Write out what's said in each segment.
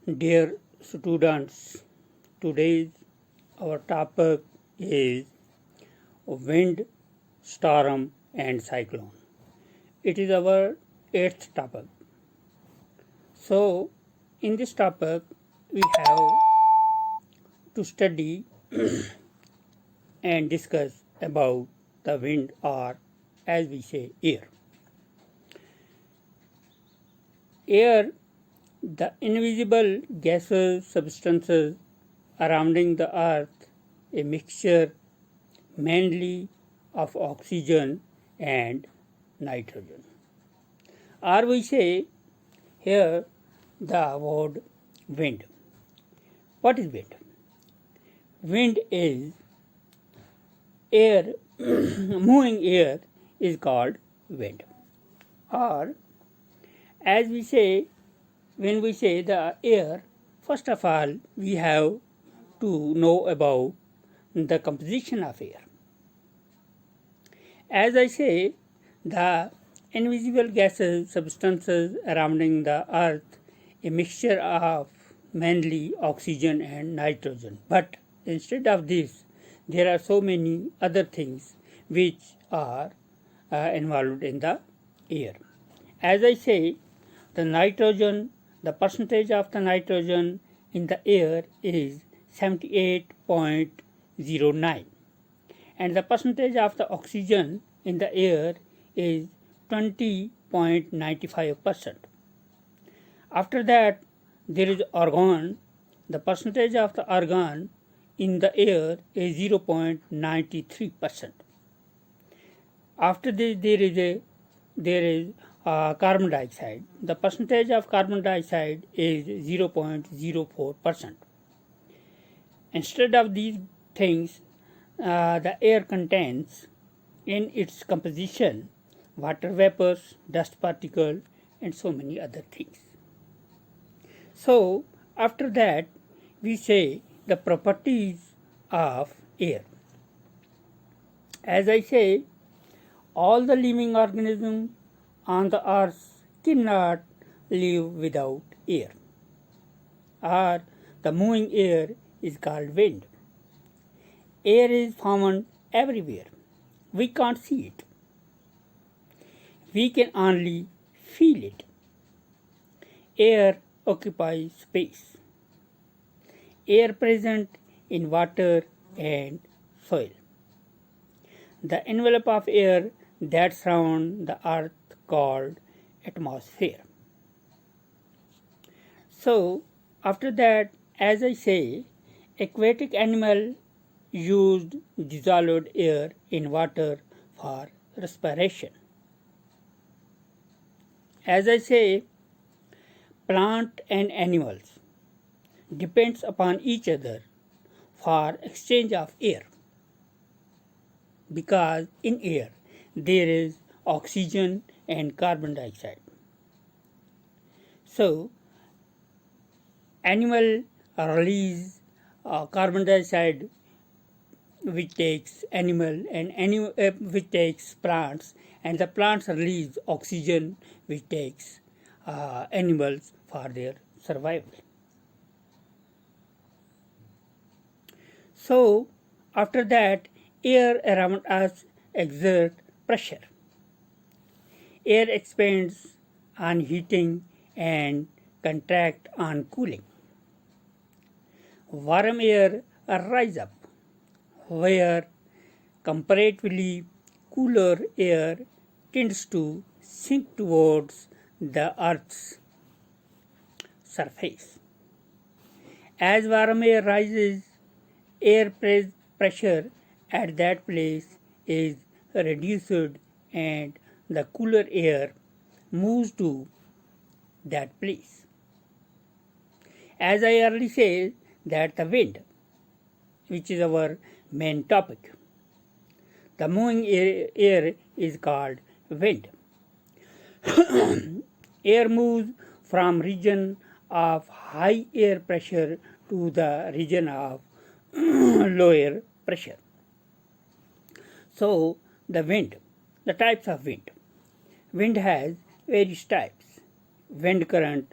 Dear students, today's our topic is wind, storm and cyclone. It is our 8th topic. So, in this topic we have to study and discuss about the wind, or as we say, air. Air, the invisible gaseous substances surrounding the earth, a mixture mainly of oxygen and nitrogen. Or we say here the word wind. What is wind? Wind is air, moving air is called wind. Or as we say, when we say the air, first of all we have to know about the composition of air. As I say, the invisible gases substances surrounding the earth, a mixture of mainly oxygen and nitrogen. But instead of this, there are so many other things which are involved in the air. As I say, the nitrogen, the percentage of the nitrogen in the air is 78.09, and the percentage of the oxygen in the air is 20.95%. After that, there is argon. The percentage of the argon in the air is 0.93%. After this, there is carbon dioxide. The percentage of carbon dioxide is 0.04%. Instead of these things, the air contains in its composition water vapors, dust particles, and so many other things. So, after that, we say the properties of air. As I say, all the living organisms on the earth cannot live without air, or the moving air is called wind. Air is found everywhere. We can't see it. We can only feel it. Air occupies space. Air present in water and soil. The envelope of air that surrounds the earth called atmosphere. So, after that, as I say, aquatic animal used dissolved air in water for respiration. As I say, plant and animals depends upon each other for exchange of air, because in air there is oxygen and carbon dioxide. So, animal release carbon dioxide, which takes which takes plants, and the plants release oxygen, which takes animals for their survival. So, after that, air around us exerts pressure. Air expands on heating and contracts on cooling. Warm air rises up, where comparatively cooler air tends to sink towards the Earth's surface. As warm air rises, air pressure at that place is reduced and the cooler air moves to that place. As I earlier said, that the wind, which is our main topic, the moving air is called wind. Air moves from region of high air pressure to the region of lower pressure. So, the wind, the types of wind. Wind has various types: wind current,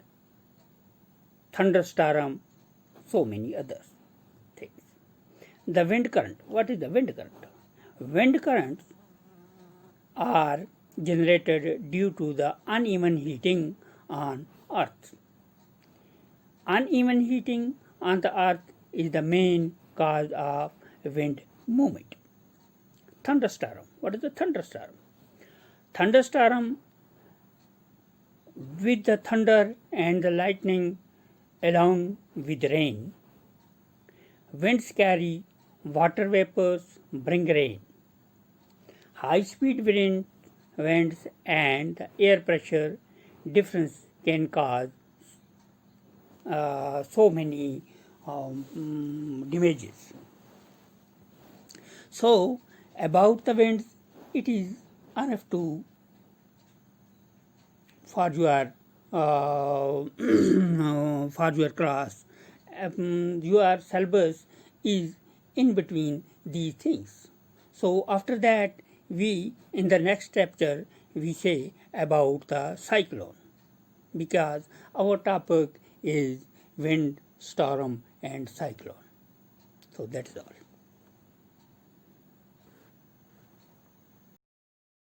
thunderstorm, so many other things. The wind current. What is the wind current? Wind currents are generated due to the uneven heating on Earth. Uneven heating on the Earth is the main cause of wind movement. Thunderstorm. What is the thunderstorm? Thunderstorm, with the thunder and the lightning along with rain. Winds carry water vapors, bring rain. High-speed winds and the air pressure difference can cause so many damages. So, about the winds, it is enough to for your for your class. Your syllabus is in between these things. So after that, we in the next chapter we say about the cyclone, because our topic is wind, storm, and cyclone. So that's all.